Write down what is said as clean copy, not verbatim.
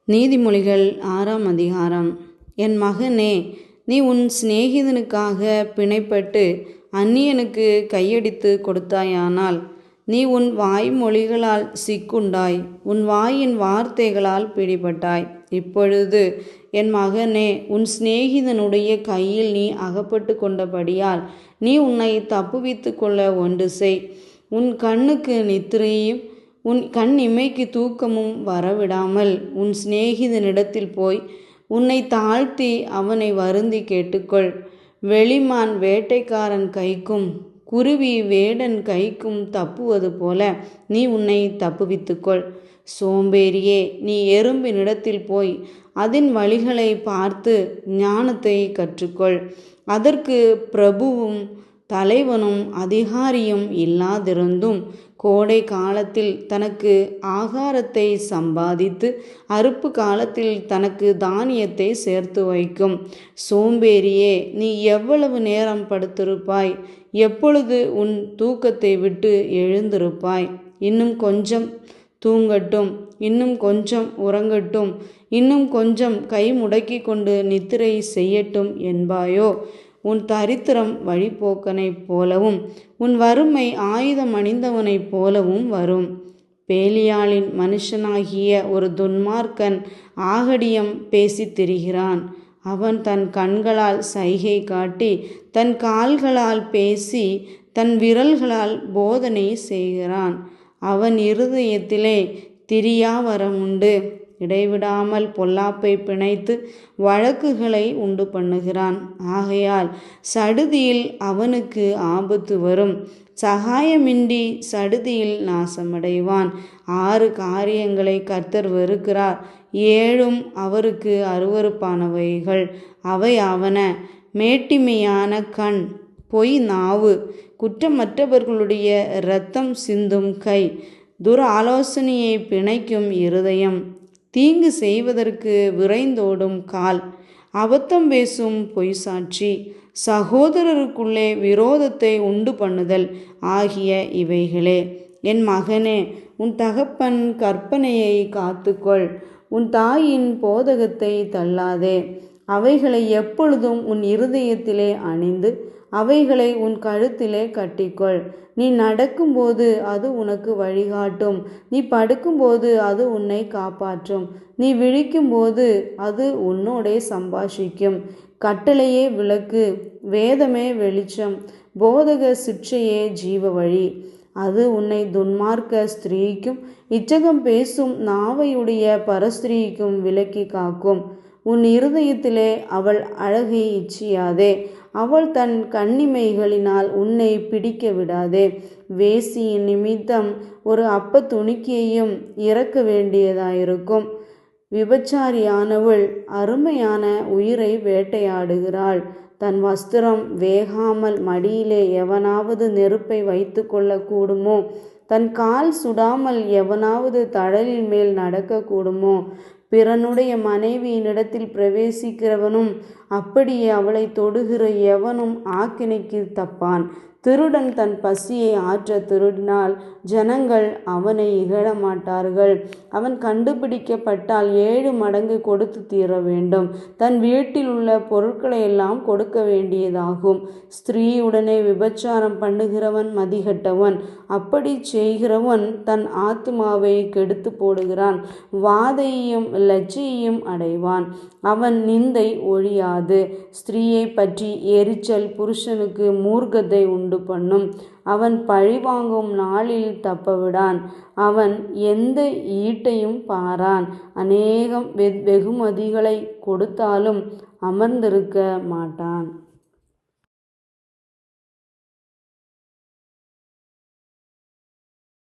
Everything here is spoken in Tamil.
நீதிமொழிகள் 6ஆம் அதிகாரம். என் மகனே, நீ உன் சிநேகிதனுக்காக பிணைப்பட்டு அந்நியனுக்கு கையடித்து கொடுத்தாயானால், நீ உன் வாய்மொழிகளால் சிக்குண்டாய், உன் வாயின் வார்த்தைகளால் பிடிபட்டாய். இப்பொழுது என் மகனே, உன் சிநேகிதனுடைய கையில் நீ அகப்பட்டு கொண்டபடியால் நீ உன்னை தப்புவித்து கொள்ள ஒன்று செய். உன் கண்ணுக்கு நித்திரையும் உன் கண் இமைக்கு தூக்கமும் வரவிடாமல் உன் சிநேகிதனிடத்தில் போய் உன்னை தாழ்த்தி அவனை வருந்தி கேட்டுக்கொள். வெளிமான் வேட்டைக்காரன் கைக்கும் குருவி வேடன் கைக்கும் தப்புவது போல நீ உன்னை தப்புவித்துக்கொள். சோம்பேறியே, நீ எறும்பினிடத்தில் போய் அதன் வழிகளை பார்த்து ஞானத்தை கற்றுக்கொள். அதற்கு பிரபுவும் தலைவனும் அதிகாரியும் இல்லாதிருந்தும் கோடை காலத்தில் தனக்கு ஆகாரத்தை சம்பாதித்து அறுப்பு காலத்தில் தனக்கு தானியத்தை சேர்த்து வைக்கும். சோம்பேறியே, நீ எவ்வளவு நேரம் படுத்திருப்பாய்? எப்பொழுது உன் தூக்கத்தை விட்டு எழுந்திருப்பாய்? இன்னும் கொஞ்சம் தூங்கட்டும், இன்னும் கொஞ்சம் உறங்கட்டும், இன்னும் கொஞ்சம் கை முடக்கி கொண்டு நித்திரை செய்யட்டும் என்பாயோ? உன் தரித்திரம் வழிபோக்கனைப் போலவும் உன் வறுமை ஆயுதம் அணிந்தவனைப் போலவும் வரும். பேலியாளின் மனுஷனாகிய ஒரு துன்மார்க்கன் ஆகடியம் பேசித் திரிகிறான். அவன் தன் கண்களால் சைகை காட்டி தன் கால்களால் பேசி தன் விரல்களால் போதனை செய்கிறான். அவன் இருதயத்திலே திரியாவரமுண்டு. இடைவிடாமல் பொல்லாப்பை பிணைத்து வழக்குகளை உண்டு பண்ணுகிறான். ஆகையால் சடுதியில் அவனுக்கு ஆபத்து வரும். சகாயமின்றி சடுதியில் நாசமடைவான். 6 காரியங்களை கர்த்தர் வெறுக்கிறார், 7ம் அவருக்கு அருவருப்பானவைகள். அவையாவன: மேட்டிமையான கண், பொய் நாவு, குற்றமற்றவர்களுடைய இரத்தம் சிந்தும் கை, துராலோசனையை பிணைக்கும் இருதயம், தீங்கு செய்வதற்கு விரைந்தோடும் கால், அபத்தம் பேசும் பொய் சாட்சி, சகோதரருக்குள்ளே விரோதத்தை உண்டு பண்ணுதல் ஆகிய இவைகளே. என் மகனே, உன் தகப்பன் கற்பனையை காத்துக்கொள், உன் தாயின் போதகத்தை தள்ளாதே. அவைகளை எப்பொழுதும் உன் இருதயத்திலே அணிந்து அவைகளை உன் கழுத்திலே கட்டிக்கொள். நீ நடக்கும்போது அது உனக்கு வழிகாட்டும், நீ படுக்கும்போது அது உன்னை காப்பாற்றும், நீ விழிக்கும்போது அது உன்னோடே சம்பாஷிக்கும். கட்டளையே விளக்கு, வேதமே வெளிச்சம், போதக சிற்றையே ஜீவ வழி. அது உன்னை துன்மார்க்க ஸ்திரீக்கும் இச்சகம் பேசும் நாவையுடைய பரஸ்திரீக்கும் விலக்கி காக்கும். உன் இருதயத்திலே அவள் அழகை இச்சியாதே, அவள் தன் கண்ணிமைகளினால் உன்னை பிடிக்க விடாதே. வேசியின் நிமித்தம் ஒரு அப்ப துணிக்கையையும் இறக்க வேண்டியதாயிருக்கும். விபச்சாரியானவள் அருமையான உயிரை வேட்டையாடுகிறாள். தன் வஸ்திரம் வேகாமல் மடியிலே எவனாவது நெருப்பை வைத்து கொள்ள கூடுமோ? தன் கால் சுடாமல் எவனாவது தழலின் மேல் நடக்க கூடுமோ? பிறனுடைய மனைவியினிடத்தில் பிரவேசிக்கிறவனும் அப்படியே அவளை தொடுகிற எவனும் ஆக்கினைக்கு தப்பான். திருடன் தன் பசியை ஆற்ற திருடினால் ஜனங்கள் அவனை இகழமாட்டார்கள். அவன் கண்டுபிடிக்கப்பட்டால் 7 மடங்கு கொடுத்து தீர வேண்டும். தன் வீட்டில் உள்ள பொருட்களை எல்லாம் கொடுக்க வேண்டியதாகும். ஸ்திரீயுடனே விபச்சாரம் பண்ணுகிறவன் மதிகட்டவன். அப்படி செய்கிறவன் தன் ஆத்துமாவை கெடுத்து போடுகிறான், வாதையையும் லஜ்ஜையையும் அடைவான். அவன் நிந்தை ஒழியாது. ஸ்திரீயை பற்றி எரிச்சல் புருஷனுக்கு மூர்க்கத்தை உண்டு பண்ணும். அவன் பழிவாங்கும் நாளில் தப்பவிடான். அவன் எந்த ஈட்டையும் பாரான். அநேகம் வெகுமதிகளை கொடுத்தாலும் அமர்ந்திருக்க மாட்டான்.